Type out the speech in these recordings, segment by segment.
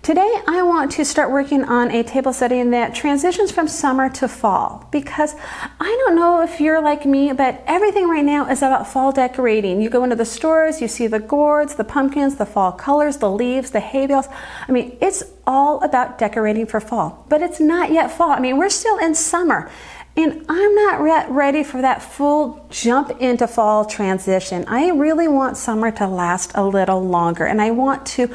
Today I want to start working on a table setting that transitions from summer to fall, because I don't know if you're like me, but everything right now is about fall decorating. You go into the stores, you see the gourds, the pumpkins, the fall colors, the leaves, the hay bales. I mean, it's all about decorating for fall, but it's not yet fall. I mean, we're still in summer. And I'm not yet ready for that full jump into fall transition. I really want summer to last a little longer, and I want to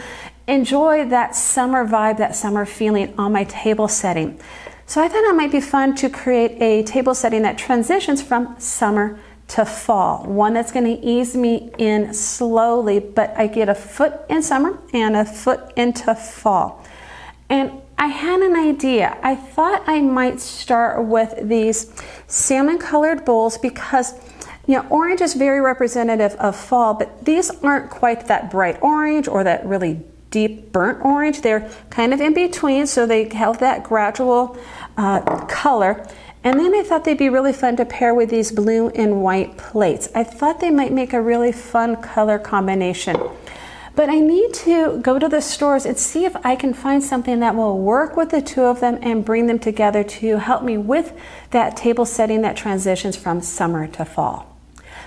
enjoy that summer vibe, that summer feeling on my table setting. So I thought it might be fun to create a table setting that transitions from summer to fall. One that's going to ease me in slowly, but I get a foot in summer and a foot into fall. And I had an idea. I thought I might start with these salmon colored bowls because, you know, orange is very representative of fall, but these aren't quite that bright orange or that really deep burnt orange. They're kind of in between, so they have that gradual color. And then I thought they'd be really fun to pair with these blue and white plates. I thought they might make a really fun color combination. But I need to go to the stores and see if I can find something that will work with the two of them and bring them together to help me with that table setting that transitions from summer to fall.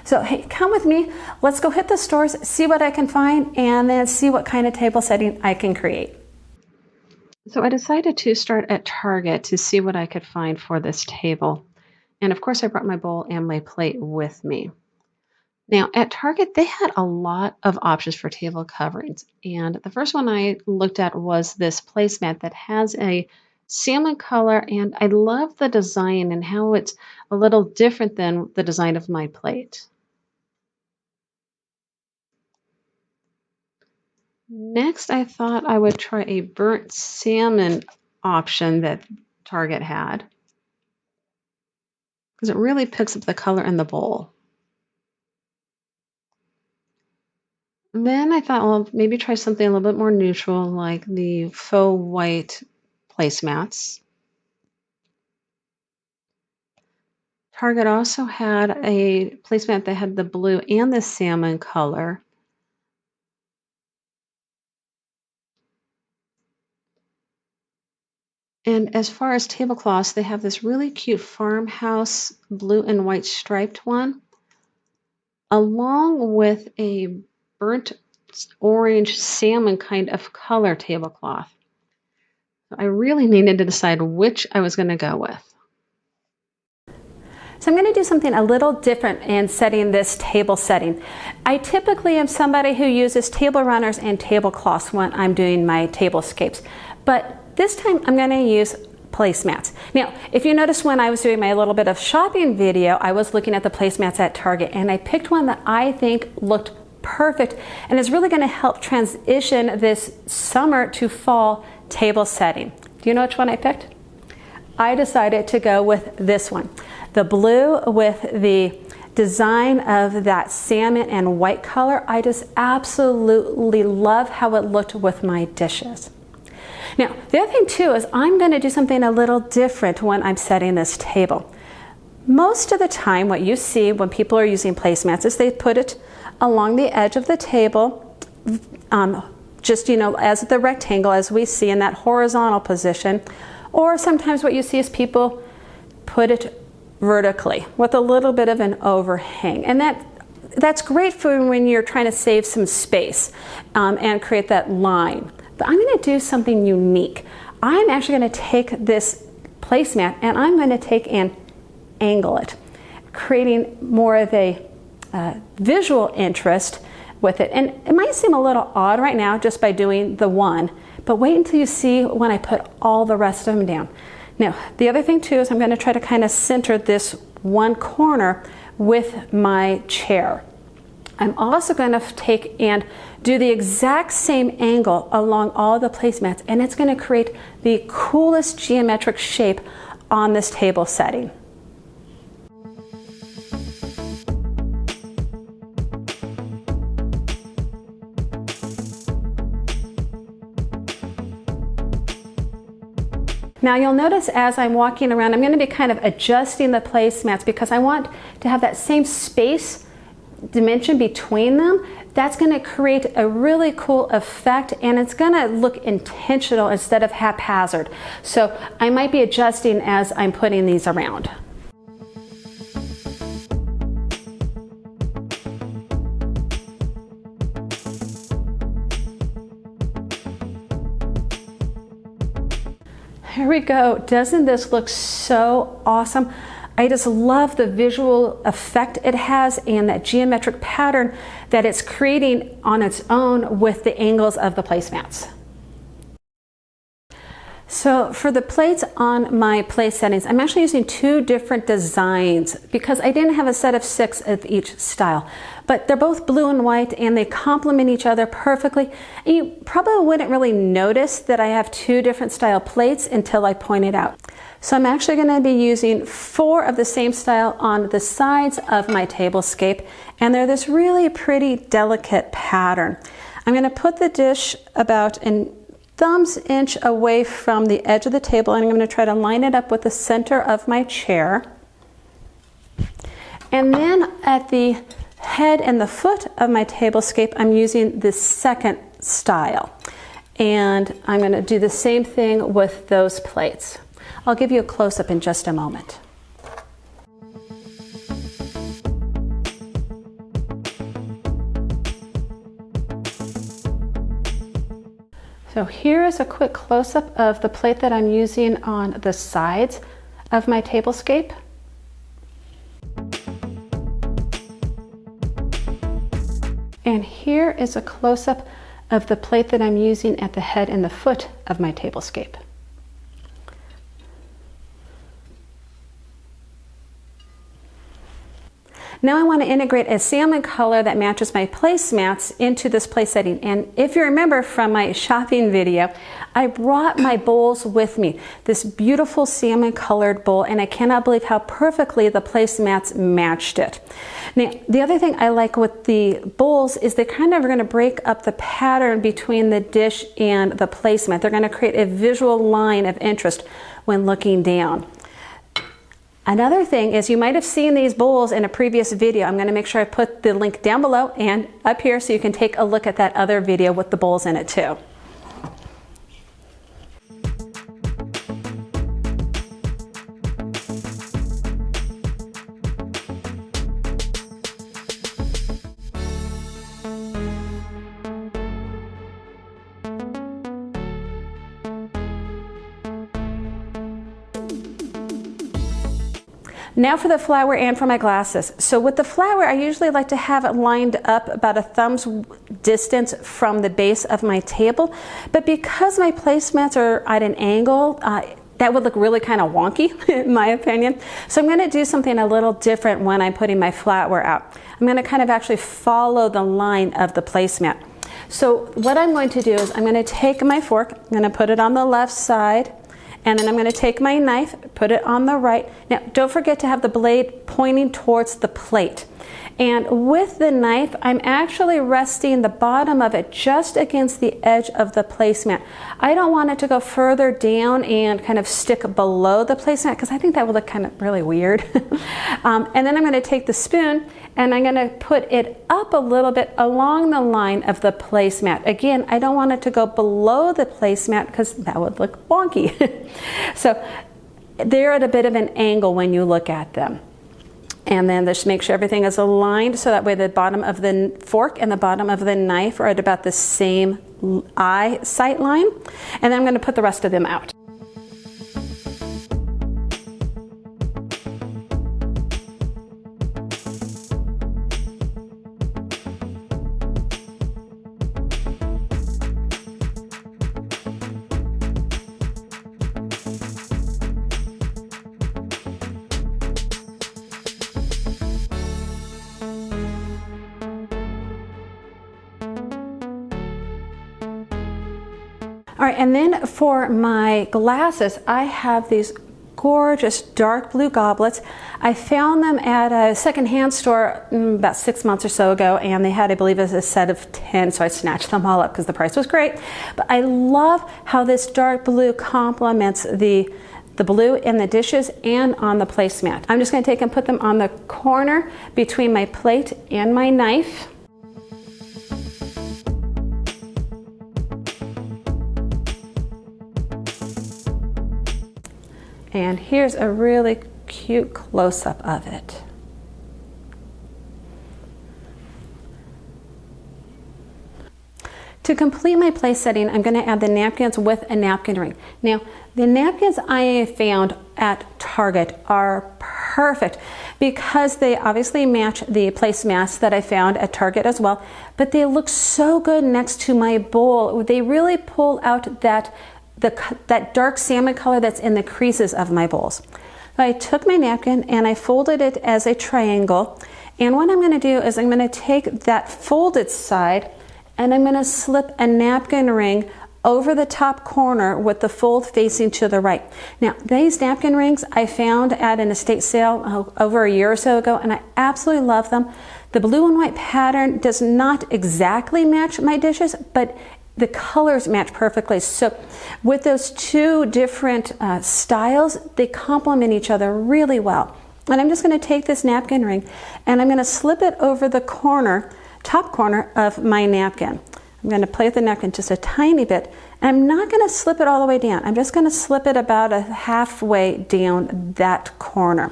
So hey, come with me. Let's go hit the stores, see what I can find, and then see what kind of table setting I can create. So I decided to start at Target to see what I could find for this table. And of course I brought my bowl and my plate with me. Now at Target, they had a lot of options for table coverings. And the first one I looked at was this placemat that has a salmon color, and I love the design and how it's a little different than the design of my plate. Next, I thought I would try a burnt salmon option that Target had, because it really picks up the color in the bowl. And then I thought, well, maybe try something a little bit more neutral, like the faux white placemats. Target also had a placemat that had the blue and the salmon color. And as far as tablecloths, they have this really cute farmhouse blue and white striped one, along with a burnt orange salmon kind of color tablecloth. I really needed to decide which I was going to go with. So I'm going to do something a little different in setting this table setting. I typically am somebody who uses table runners and tablecloths when I'm doing my tablescapes, but this time I'm going to use placemats. Now, if you notice when I was doing my little bit of shopping video, I was looking at the placemats at Target, and I picked one that I think looked perfect and is really going to help transition this summer to fall table setting. Do you know which one I picked? I decided to go with this one. The blue with the design of that salmon and white color. I just absolutely love how it looked with my dishes. Now, the other thing too is I'm going to do something a little different when I'm setting this table. Most of the time what you see when people are using placemats is they put it along the edge of the table, just, you know, as the rectangle as we see in that horizontal position, or sometimes what you see is people put it vertically with a little bit of an overhang, and that's great for when you're trying to save some space and create that line. But I'm going to do something unique. I'm actually going to take this placemat and I'm going to take and angle it, creating more of a visual interest with it. And it might seem a little odd right now just by doing the one, but wait until you see when I put all the rest of them down. Now, the other thing too is I'm going to try to kind of center this one corner with my chair. I'm also going to take and do the exact same angle along all the placemats, and it's going to create the coolest geometric shape on this table setting. Now you'll notice as I'm walking around, I'm going to be kind of adjusting the placemats because I want to have that same space dimension between them, that's going to create a really cool effect, and it's going to look intentional instead of haphazard. So I might be adjusting as I'm putting these around. Here we go. Doesn't this look so awesome? I just love the visual effect it has and that geometric pattern that it's creating on its own with the angles of the placemats. So for the plates on my place settings, I'm actually using 2 different designs because I didn't have a set of 6 of each style. But they're both blue and white and they complement each other perfectly. And you probably wouldn't really notice that I have 2 different style plates until I point it out. So I'm actually going to be using 4 of the same style on the sides of my tablescape, and they're this really pretty delicate pattern. I'm going to put the dish about an thumb's inch away from the edge of the table, and I'm going to try to line it up with the center of my chair. And then at the head and the foot of my tablescape, I'm using the second style. And I'm going to do the same thing with those plates. I'll give you a close-up in just a moment. So here is a quick close-up of the plate that I'm using on the sides of my tablescape. And here is a close-up of the plate that I'm using at the head and the foot of my tablescape. Now I want to integrate a salmon color that matches my placemats into this place setting. And if you remember from my shopping video, I brought my bowls with me, this beautiful salmon colored bowl, and I cannot believe how perfectly the placemats matched it. Now, the other thing I like with the bowls is they kind of are going to break up the pattern between the dish and the placemat. They're going to create a visual line of interest when looking down. Another thing is you might have seen these bowls in a previous video. I'm going to make sure I put the link down below and up here so you can take a look at that other video with the bowls in it too. Now for the flower and for my glasses. So with the flower, I usually like to have it lined up about a thumb's distance from the base of my table. But because my placemats are at an angle, that would look really kind of wonky, in my opinion. So I'm going to do something a little different when I'm putting my flatware out. I'm going to kind of actually follow the line of the placemat. So what I'm going to do is I'm going to take my fork, I'm going to put it on the left side, and then I'm going to take my knife, put it on the right. Now, don't forget to have the blade pointing towards the plate. And with the knife, I'm actually resting the bottom of it just against the edge of the placemat. I don't want it to go further down and kind of stick below the placemat because I think that would look kind of really weird. And then I'm going to take the spoon and I'm going to put it up a little bit along the line of the placemat. Again, I don't want it to go below the placemat because that would look wonky. So they're at a bit of an angle when you look at them. And then just make sure everything is aligned so that way the bottom of the fork and the bottom of the knife are at about the same eye sight line. And then I'm going to put the rest of them out. All right, and then for my glasses, I have these gorgeous dark blue goblets. I found them at a secondhand store about 6 months or so ago, and they had, I believe, a set of 10, so I snatched them all up because the price was great. But I love how this dark blue complements the the blue in the dishes and on the placemat. I'm just going to take and put them on the corner between my plate and my knife. And here's a really cute close-up of it. To complete my place setting, I'm going to add the napkins with a napkin ring. Now, the napkins I found at Target are perfect because they obviously match the placemats that I found at Target as well, but they look so good next to my bowl. They really pull out that dark salmon color that's in the creases of my bowls. So I took my napkin and I folded it as a triangle, and what I'm going to do is I'm going to take that folded side and I'm going to slip a napkin ring over the top corner with the fold facing to the right. Now, these napkin rings I found at an estate sale over a year or so ago, and I absolutely love them. The blue and white pattern does not exactly match my dishes, but the colors match perfectly. So with those two different styles, they complement each other really well. And I'm just going to take this napkin ring and I'm going to slip it over the corner, top corner of my napkin. I'm going to play with the napkin just a tiny bit. And I'm not going to slip it all the way down. I'm just going to slip it about a halfway down that corner.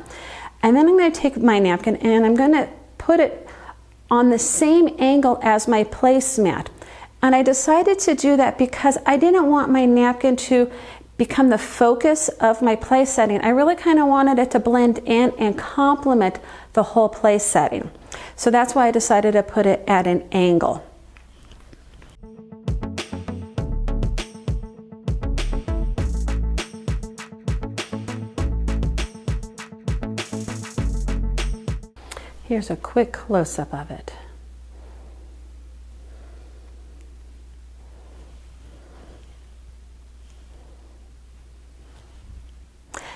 And then I'm going to take my napkin and I'm going to put it on the same angle as my placemat. And I decided to do that because I didn't want my napkin to become the focus of my place setting. I really kind of wanted it to blend in and complement the whole place setting. So that's why I decided to put it at an angle. Here's a quick close-up of it.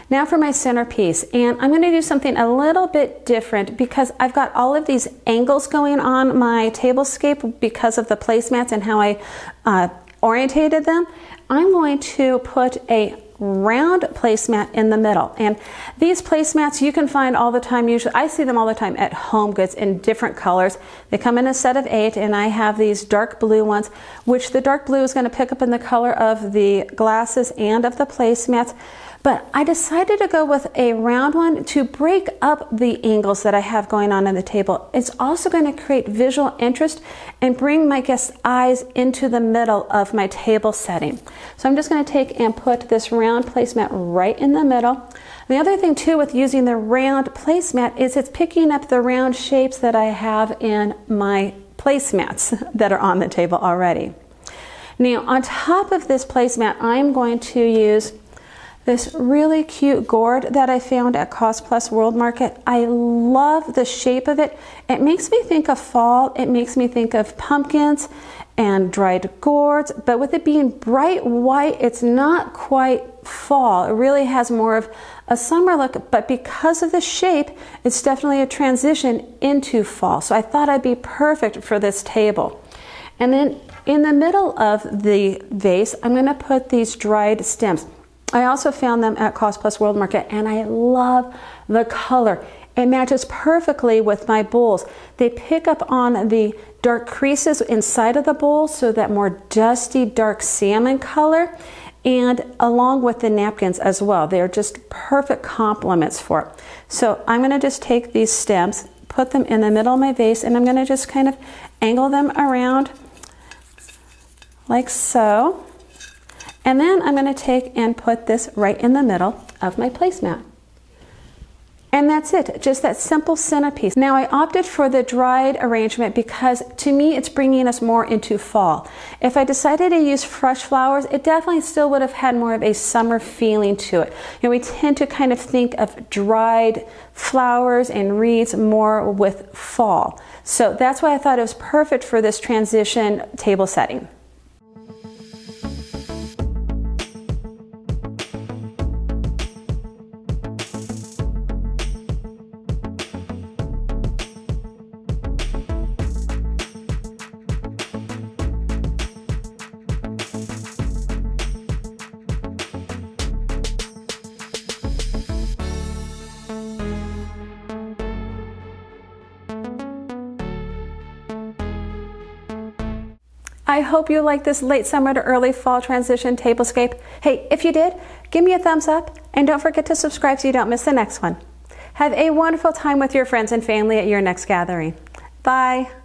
Now for my centerpiece, and I'm going to do something a little bit different because I've got all of these angles going on my tablescape because of the placemats and how I orientated them. I'm going to put a round placemat in the middle, and these placemats you can find all the time. Usually I see them all the time at Home Goods in different colors. They come in a set of 8, and I have these dark blue ones, which the dark blue is going to pick up in the color of the glasses and of the placemats. But I decided to go with a round one to break up the angles that I have going on the table. It's also going to create visual interest and bring my guests' eyes into the middle of my table setting. So I'm just going to take and put this round placemat right in the middle. The other thing too with using the round placemat is it's picking up the round shapes that I have in my placemats that are on the table already. Now on top of this placemat, I'm going to use this really cute gourd that I found at Cost Plus World Market. I love the shape of it. It makes me think of fall. It makes me think of pumpkins and dried gourds, but with it being bright white, it's not quite fall. It really has more of a summer look, but because of the shape, it's definitely a transition into fall. So I thought I'd be perfect for this table. And then in the middle of the vase, I'm going to put these dried stems. I also found them at Cost Plus World Market, and I love the color. It matches perfectly with my bowls. They pick up on the dark creases inside of the bowl, so that more dusty, dark salmon color, and along with the napkins as well. They're just perfect complements for it. So I'm going to just take these stems, put them in the middle of my vase, and I'm going to just kind of angle them around like so. And then I'm going to take and put this right in the middle of my placemat. And that's it, just that simple centerpiece. Now I opted for the dried arrangement because to me it's bringing us more into fall. If I decided to use fresh flowers, it definitely still would have had more of a summer feeling to it. You know, we tend to kind of think of dried flowers and wreaths more with fall. So that's why I thought it was perfect for this transition table setting. I hope you like this late summer to early fall transition tablescape. Hey, if you did, give me a thumbs up and don't forget to subscribe so you don't miss the next one. Have a wonderful time with your friends and family at your next gathering. Bye.